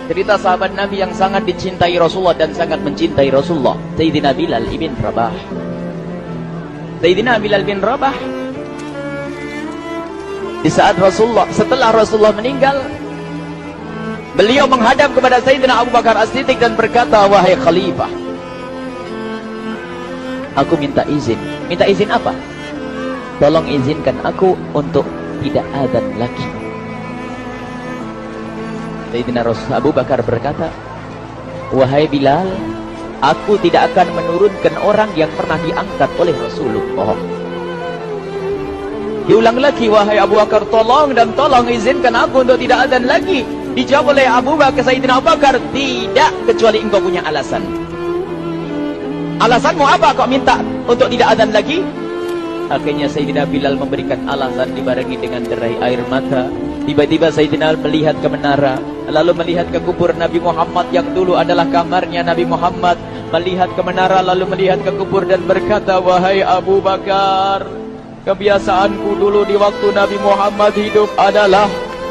Cerita sahabat Nabi yang sangat dicintai Rasulullah dan sangat mencintai Rasulullah, Sayyidina Bilal ibn Rabah. Sayyidina Bilal bin Rabah, di saat setelah Rasulullah meninggal, beliau menghadap kepada Sayyidina Abu Bakar As-Siddiq dan berkata, wahai khalifah, aku minta izin. Minta izin apa? Tolong izinkan aku untuk tidak adzan lagi. Sayyidina Abu Bakar berkata, wahai Bilal, aku tidak akan menurunkan orang yang pernah diangkat oleh Rasulullah. Diulang lagi, wahai Abu Bakar, tolong dan tolong izinkan aku untuk tidak adzan lagi. Dijawab oleh Abu Bakar, Sayyidina Abu Bakar, tidak, kecuali engkau punya alasan. Alasanmu apa kau minta untuk tidak adzan lagi? Akhirnya Sayyidina Bilal memberikan alasan dibarengi dengan derai air mata. Tiba-tiba Sayyidina melihat ke menara, lalu melihat ke kubur Nabi Muhammad yang dulu adalah kamarnya Nabi Muhammad. Melihat ke menara, lalu melihat ke kubur dan berkata, wahai Abu Bakar, kebiasaanku dulu di waktu Nabi Muhammad hidup adalah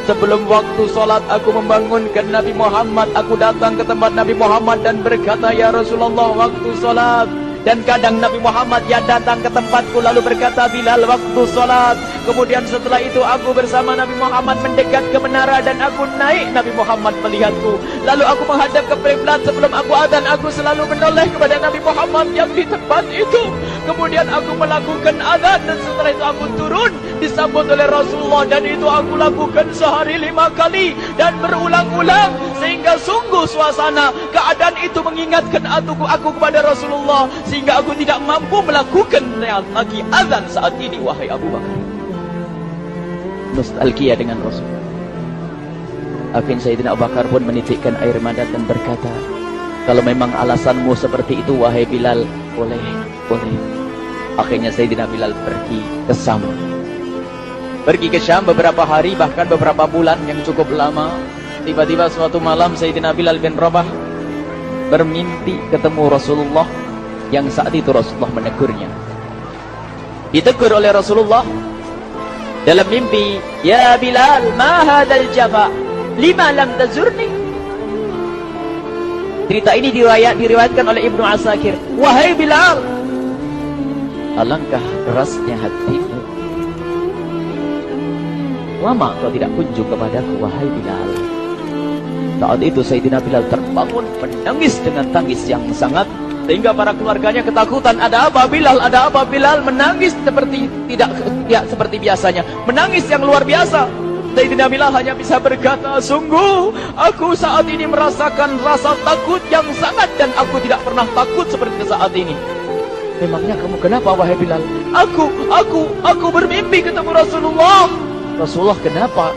sebelum waktu sholat aku membangunkan Nabi Muhammad. Aku datang ke tempat Nabi Muhammad dan berkata, ya Rasulullah, waktu sholat. Dan kadang Nabi Muhammad ya datang ke tempatku lalu berkata, Bilal, waktu sholat. Kemudian setelah itu aku bersama Nabi Muhammad mendekat ke menara dan aku naik. Nabi Muhammad melihatku. Lalu aku menghadap ke kiblat. Sebelum aku adzan, aku selalu menoleh kepada Nabi Muhammad yang di tempat itu. Kemudian aku melakukan adzan dan setelah itu aku turun disambut oleh Rasulullah. Dan itu aku lakukan sehari 5 kali dan berulang-ulang. Sehingga sungguh suasana keadaan itu mengingatkan aku kepada Rasulullah. Sehingga aku tidak mampu melakukan lagi azan saat ini, wahai Abu Bakar. Nostalgia dengan Rasul. Akhirnya Sayyidina Abu Bakar pun menitikkan air mata dan berkata, kalau memang alasanmu seperti itu, wahai Bilal, boleh. Akhirnya Sayyidina Bilal pergi ke Syam. Pergi ke Syam beberapa hari, bahkan beberapa bulan yang cukup lama. Tiba-tiba suatu malam Sayyidina Bilal bin Rabah bermimpi ketemu Rasulullah, yang saat itu Rasulullah menegurnya. Ditegur oleh Rasulullah dalam mimpi, ya Bilal, ma hadzal jafa, lima lam tazurni. Cerita ini diriwayatkan oleh Ibnu Asakir. Wahai Bilal, alangkah kerasnya hatimu, lama kau tidak kunjung kepadaku, wahai Bilal. Saat itu Sayyidina Bilal terbangun menangis dengan tangis yang sangat, sehingga para keluarganya ketakutan. Ada apa Bilal? Ada apa Bilal? Menangis seperti tidak seperti biasanya, menangis yang luar biasa. Sayyidina Bilal hanya bisa berkata, sungguh aku saat ini merasakan rasa takut yang sangat, dan aku tidak pernah takut seperti saat ini. Memangnya kamu kenapa, wahai Bilal? Aku bermimpi ketemu Rasulullah. Rasulullah, kenapa?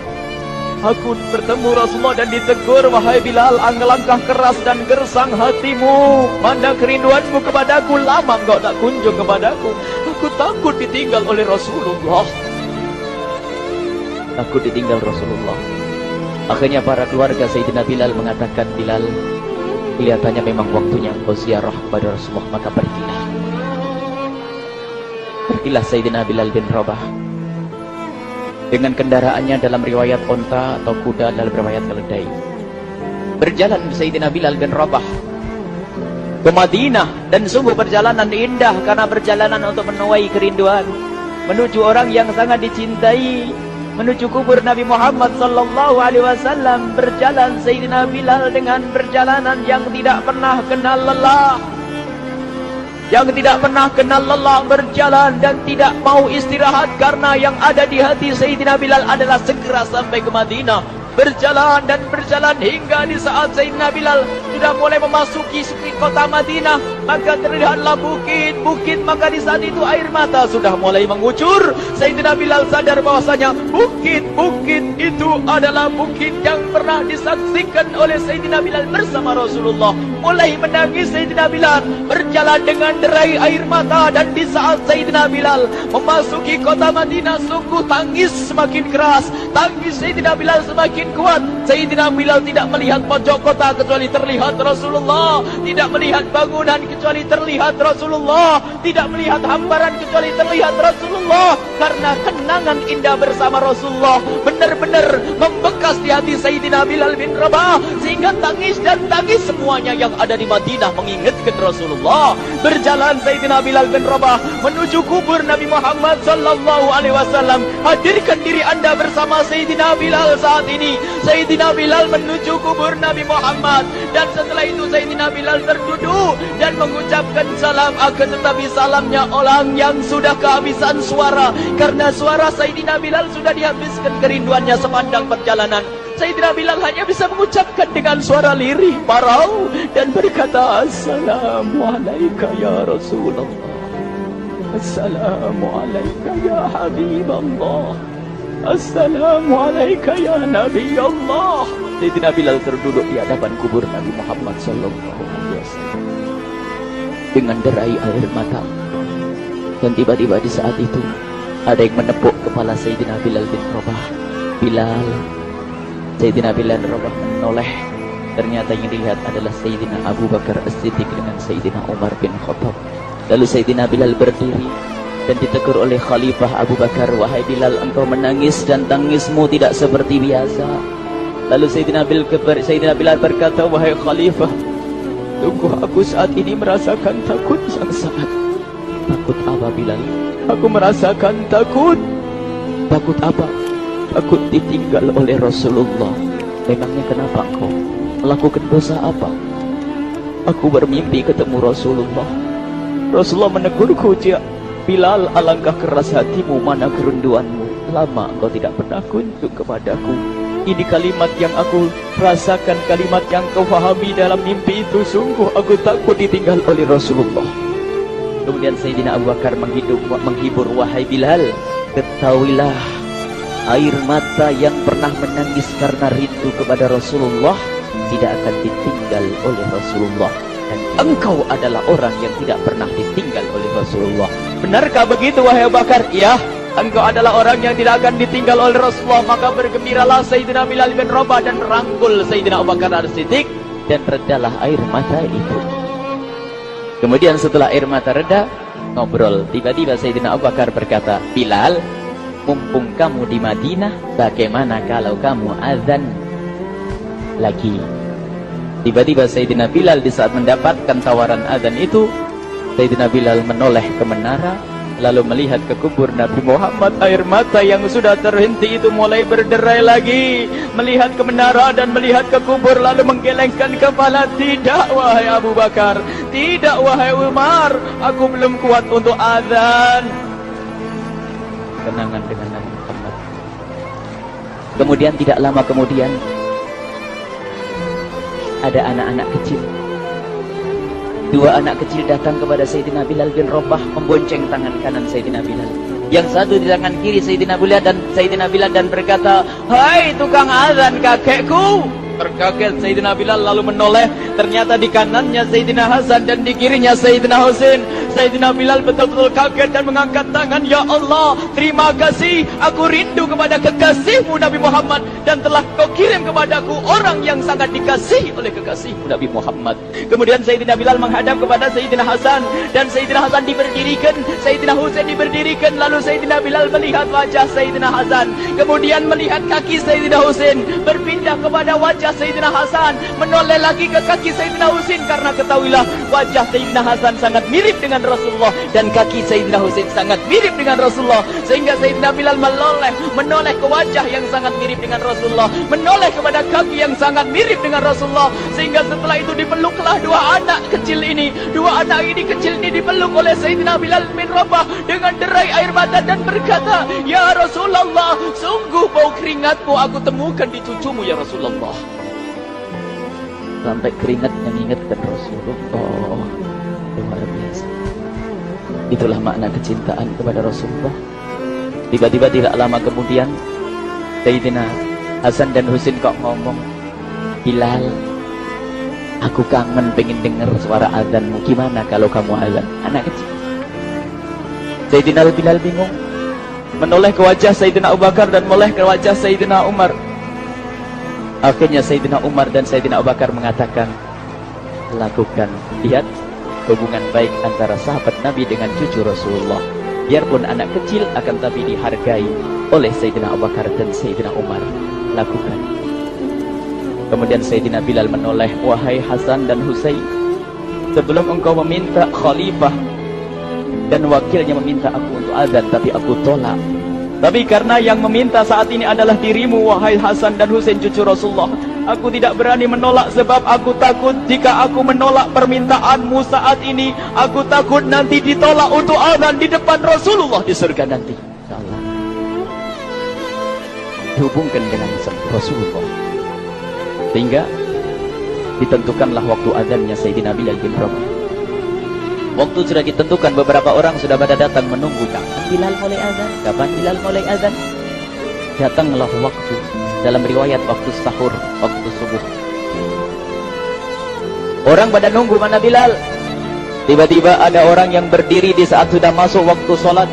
Aku bertemu Rasulullah dan ditegur, wahai Bilal, alangkah keras dan gersang hatimu. Mana kerinduanmu kepadaku, lama engkau tak kunjung kepadaku. Aku takut ditinggal oleh Rasulullah. Takut ditinggal Rasulullah. Akhirnya para keluarga Sayyidina Bilal mengatakan, Bilal, kelihatannya memang waktunya engkau ziarah kepada Rasulullah, maka pergilah. Pergilah Sayyidina Bilal bin Rabah dengan kendaraannya, dalam riwayat onta atau kuda, dalam riwayat keledai. Berjalan Sayyidina Bilal bin Rabah ke Madinah, dan sungguh perjalanan indah karena perjalanan untuk menuai kerinduan, menuju orang yang sangat dicintai, menuju kubur Nabi Muhammad sallallahu alaihi wasallam. Berjalan Sayyidina Bilal dengan perjalanan yang tidak pernah kenal lelah, berjalan dan tidak mau istirahat, karena yang ada di hati Sayyidina Bilal adalah segera sampai ke Madinah. Berjalan dan berjalan hingga di saat Sayyidina Bilal sudah mulai memasuki kota Madinah, maka terlihatlah bukit-bukit. Maka di saat itu air mata sudah mulai mengucur. Sayyidina Bilal sadar bahwasanya bukit-bukit itu adalah bukit yang pernah disaksikan oleh Sayyidina Bilal bersama Rasulullah. Mulai menangis Sayyidina Bilal, berjalan dengan derai air mata. Dan di saat Sayyidina Bilal memasuki kota Madinah, sungguh tangis semakin keras, tangis Sayyidina Bilal semakin kuat. Sayyidina Bilal tidak melihat pojok kota kecuali terlihat Rasulullah, tidak melihat bangunan kecuali terlihat Rasulullah, tidak melihat hamparan kecuali terlihat Rasulullah. Karena kenangan indah bersama Rasulullah benar-benar membekas di hati Sayyidina Bilal bin Rabah, sehingga tangis dan tangis semuanya yang ada di Madinah mengingatkan Rasulullah. Berjalan Sayyidina Bilal bin Rabah menuju kubur Nabi Muhammad sallallahu alaihi wasallam. Hadirkan diri Anda bersama Sayyidina Bilal saat ini. Sayyidina Bilal menuju kubur Nabi Muhammad, dan setelah itu Sayyidina Bilal terduduk dan mengucapkan salam, akan tetapi salamnya orang yang sudah kehabisan suara, karena suara Sayyidina Bilal sudah dihabiskan kerinduannya sepanjang perjalanan. Sayyidina Bilal hanya bisa mengucapkan dengan suara lirih parau dan berkata, Assalamualaikum ya Rasulullah, Assalamualaikum ya Habiballah, Assalamualaikum ya Nabi Allah. Sayyidina Bilal terduduk di hadapan kubur Nabi Muhammad sallallahu alaihi wasallam dengan derai air mata. Dan tiba-tiba di saat itu ada yang menepuk kepala Sayyidina Bilal bin Rabah. Bilal. Sayyidina Bilal bin Rabah menoleh. Ternyata yang dilihat adalah Sayyidina Abu Bakar As-Siddiq dengan Sayyidina Umar bin Khattab. Lalu Sayyidina Bilal berdiri dan ditegur oleh Khalifah Abu Bakar, wahai Bilal, engkau menangis dan tangismu tidak seperti biasa. Lalu Sayyidina Bilal berkata, wahai Khalifah, sungguh aku saat ini merasakan takut yang sangat. Takut apa Bilal? Aku merasakan takut. Takut apa? Takut ditinggal oleh Rasulullah. Memangnya kenapa engkau? Melakukan dosa apa? Aku bermimpi ketemu Rasulullah. Rasulullah menegurku, Bilal, alangkah keras hatimu, mana kerunduanmu. Lama engkau tidak pernah kunjung kepadaku. Ini kalimat yang aku rasakan, kalimat yang kau fahami dalam mimpi itu. Sungguh aku takut ditinggal oleh Rasulullah. Kemudian Sayyidina Abu Bakar menghibur, wahai Bilal, ketahuilah, air mata yang pernah menangis karena rindu kepada Rasulullah tidak akan ditinggal oleh Rasulullah. Dan engkau adalah orang yang tidak pernah ditinggal oleh Rasulullah. Benarkah begitu wahai Abu Bakar? Ya, engkau adalah orang yang tidak akan ditinggal oleh Rasulullah. Maka bergembiralah Sayyidina Bilal bin Rabah dan merangkul Sayyidina Abu Bakar As-Siddiq, dan redalah air mata itu. Kemudian setelah air mata reda, ngobrol. Tiba-tiba Sayyidina Abu Bakar berkata, Bilal, mumpung kamu di Madinah, bagaimana kalau kamu azan lagi? Tiba-tiba Sayyidina Bilal di saat mendapatkan tawaran azan itu, Sayyidina Bilal menoleh ke menara, lalu melihat ke kubur Nabi Muhammad. Air mata yang sudah terhenti itu mulai berderai lagi. Melihat ke menara dan melihat ke kubur, lalu menggelengkan kepala. Tidak wahai Abu Bakar, tidak wahai Umar, aku belum kuat untuk azan. Kenangan dengan Nabi Muhammad. Kemudian tidak lama kemudian ada anak-anak kecil. Dua anak kecil datang kepada Sayyidina Bilal bin Rabah, membonceng tangan kanan Sayyidina Bilal. Yang satu di tangan kiri Sayyidina Bilal dan berkata, hai tukang azan kakekku. Terkaget Sayyidina Bilal lalu menoleh. Ternyata di kanannya Sayyidina Hasan dan di kirinya Sayyidina Husain. Sayyidina Bilal betul-betul kaget dan mengangkat tangan. Ya Allah, terima kasih. Aku rindu kepada kekasihmu Nabi Muhammad, dan telah kau kirim kepadaku orang yang sangat dikasihi oleh kekasihmu Nabi Muhammad. Kemudian Sayyidina Bilal menghadap kepada Sayyidina Hasan, dan Sayyidina Hasan diberdirikan, Sayyidina Husain diberdirikan. Lalu Sayyidina Bilal melihat wajah Sayyidina Hasan, kemudian melihat kaki Sayyidina Husain, berpindah kepada wajah Sayyidina Hasan, menoleh lagi ke kaki Sayyidina Husain, karena ketahuilah wajah Sayyidina Hasan sangat mirip dengan Rasulullah dan kaki Sayyidina Husain sangat mirip dengan Rasulullah, sehingga Sayyidina Bilal menoleh ke wajah yang sangat mirip dengan Rasulullah, menoleh kepada kaki yang sangat mirip dengan Rasulullah, sehingga setelah itu dipeluklah dua anak kecil ini. Dua anak ini kecil ini dipeluk oleh Sayyidina Bilal bin Rabah dengan derai air mata dan berkata, ya Rasulullah, sungguh bau keringatmu aku temukan di cucumu ya Rasulullah. Sampai keringat mengingatkan Rasulullah. Luar biasa. Itulah makna kecintaan kepada Rasulullah. Tiba-tiba tidak lama kemudian Sayyidina Hasan dan Husain kok ngomong, Bilal, aku kangen pengen dengar suara azanmu. Gimana kalau kamu azan? Anak kecil. Sayyidina Bilal bingung, menoleh ke wajah Sayyidina Abu Bakar dan menoleh ke wajah Sayyidina Umar. Akhirnya Sayyidina Umar dan Sayyidina Abu Bakar mengatakan, lakukan, lihat hubungan baik antara sahabat Nabi dengan cucu Rasulullah. Biarpun anak kecil, akan tapi dihargai oleh Sayyidina Abu Bakar dan Sayyidina Umar. Lakukan. Kemudian Sayyidina Bilal menoleh, wahai Hasan dan Husain, sebelum engkau meminta khalifah dan wakilnya meminta aku untuk azan, tapi aku tolak. Tapi karena yang meminta saat ini adalah dirimu, wahai Hasan dan Husain cucu Rasulullah, aku tidak berani menolak, sebab aku takut jika aku menolak permintaanmu saat ini, aku takut nanti ditolak untuk azan di depan Rasulullah di surga nanti. InsyaAllah. Dihubungkan dengan Rasulullah, sehingga ditentukanlah waktu azannya Sayyidina Bilal bin Rabah. Waktu sudah ditentukan, beberapa orang sudah pada datang menunggu, kapan Bilal mulai azan? Kapan Bilal mulai azan? Datanglah waktu, dalam riwayat waktu sahur, waktu subuh. Orang pada nunggu mana Bilal. Tiba-tiba ada orang yang berdiri di saat sudah masuk waktu sholat.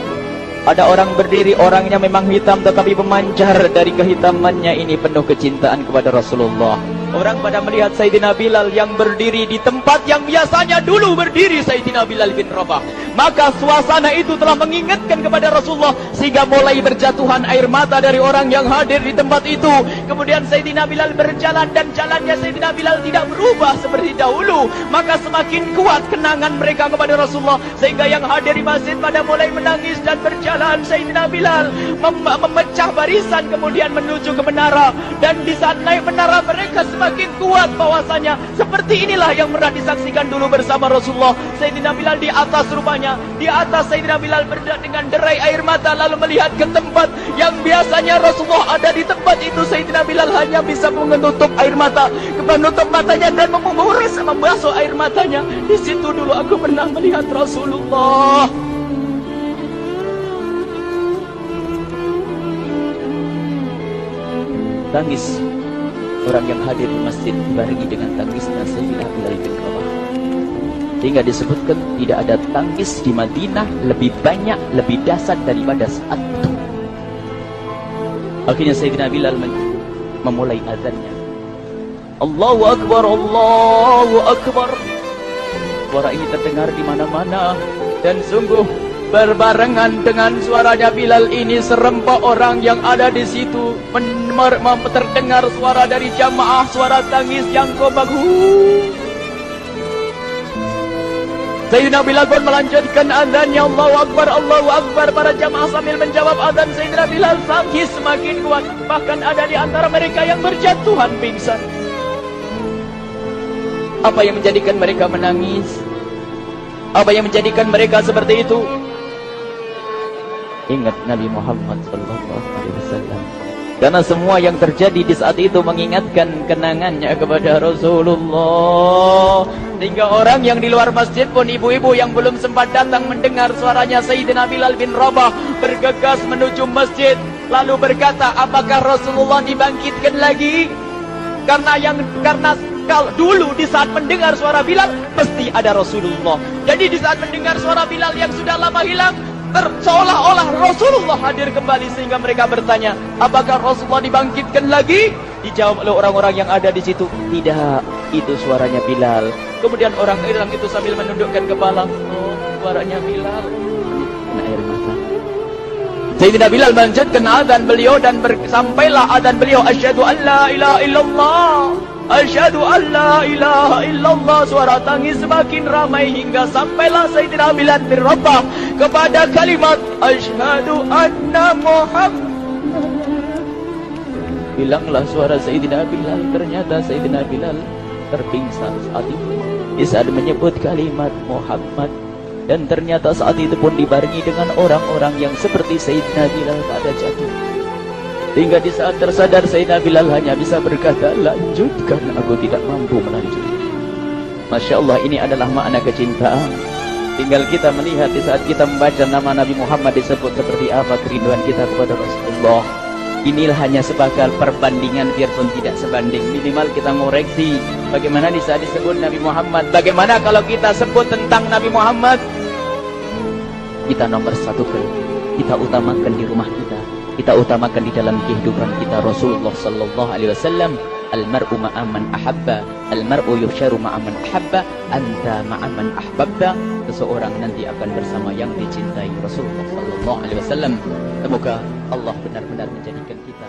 Ada orang berdiri, orangnya memang hitam, tetapi memancar dari kehitamannya ini penuh kecintaan kepada Rasulullah. Orang pada melihat Sayyidina Bilal yang berdiri di tempat yang biasanya dulu berdiri Sayyidina Bilal bin Rabah. Maka suasana itu telah mengingatkan kepada Rasulullah, sehingga mulai berjatuhan air mata dari orang yang hadir di tempat itu. Kemudian Sayyidina Bilal berjalan, dan jalannya Sayyidina Bilal tidak berubah seperti dahulu. Maka semakin kuat kenangan mereka kepada Rasulullah, sehingga yang hadir di masjid pada mulai menangis dan berjalan. Sayyidina Bilal memecah barisan kemudian menuju ke menara, dan di saat naik menara mereka semakin kuat bahwasanya seperti inilah yang pernah disaksikan dulu bersama Rasulullah. Sayyidina Bilal di atas rumahnya, di atas Sayyidina Bilal berada dengan derai air mata, lalu melihat ke tempat yang biasanya Rasulullah ada di tempat itu. Sayyidina Bilal hanya bisa menutup air mata, menutup matanya dan membasuh air matanya. Di situ dulu aku pernah melihat Rasulullah. Tangis orang yang hadir di masjid dibarengi dengan tangisnya Sayyidina Bilal bin Rabah. Hingga disebutkan tidak ada tangis di Madinah lebih banyak, lebih dahsyat daripada saat itu. Akhirnya Sayyidina Bilal memulai azannya. Allahu Akbar, Allahu Akbar. Suara ini terdengar di mana-mana, dan sungguh berbarengan dengan suaranya Bilal ini serempak orang yang ada di situ terdengar suara dari jamaah, suara tangis yang bagus. Sayyidina Bilal pun melanjutkan azannya, Allahu Akbar, Allahu Akbar. Para jamaah sambil menjawab azan Sayyidina Bilal, tangis semakin kuat. Bahkan ada di antara mereka yang berjatuhan pingsan. Apa yang menjadikan mereka menangis? Apa yang menjadikan mereka seperti itu? Ingat Nabi Muhammad SAW. Karena semua yang terjadi di saat itu mengingatkan kenangannya kepada Rasulullah. Sehingga orang yang di luar masjid pun, ibu-ibu yang belum sempat datang mendengar suaranya Sayyidina Bilal bin Rabah, bergegas menuju masjid, lalu berkata, apakah Rasulullah dibangkitkan lagi? Karena kalau dulu di saat mendengar suara Bilal mesti ada Rasulullah. Jadi di saat mendengar suara Bilal yang sudah lama hilang, seolah-olah Rasulullah hadir kembali, sehingga mereka bertanya, apakah Rasulullah dibangkitkan lagi? Dijawab oleh orang-orang yang ada di situ, tidak, itu suaranya Bilal. Kemudian orang itu sambil menundukkan kepala, oh, suaranya Bilal. Kena air mata. Sayyidina Bilal melanjutkan azan beliau, dan sampailah azan beliau, asyhadu an la ilaha illallah, asyhadu an la ilaha illallah. Suara tangis semakin ramai hingga sampailah Sayyidina Bilal bin Rabah kepada kalimat asyhadu anna Muhammad. Bilanglah suara Sayyidina Bilal. Ternyata Sayyidina Bilal terpingsan saat itu di saat menyebut kalimat Muhammad. Dan ternyata saat itu pun dibarengi dengan orang-orang yang seperti Sayyidina Bilal pada jatuh. Hingga di saat tersadar Sayyidina Bilal hanya bisa berkata, lanjutkan, aku tidak mampu melanjutkan. Masya Allah, ini adalah makna kecintaan. Tinggal kita melihat di saat kita membaca nama Nabi Muhammad disebut seperti apa kerinduan kita kepada Rasulullah. Inilah hanya sebagai perbandingan, biarpun tidak sebanding. Minimal kita ngoreksi bagaimana di saat disebut Nabi Muhammad. Bagaimana kalau kita sebut tentang Nabi Muhammad, kita nomor satu, kita utamakan di rumah kita, kita utamakan di dalam kehidupan kita Rasulullah Sallallahu Alaihi Wasallam. Al-mar'u ma'aman ahabba, al-mar'u yusharu ma'aman ahabba, anta ma'aman ahbabta. Seseorang nanti akan bersama yang dicintai Rasulullah sallallahu alaihi wasallam. Semoga Allah benar-benar menjadikan kita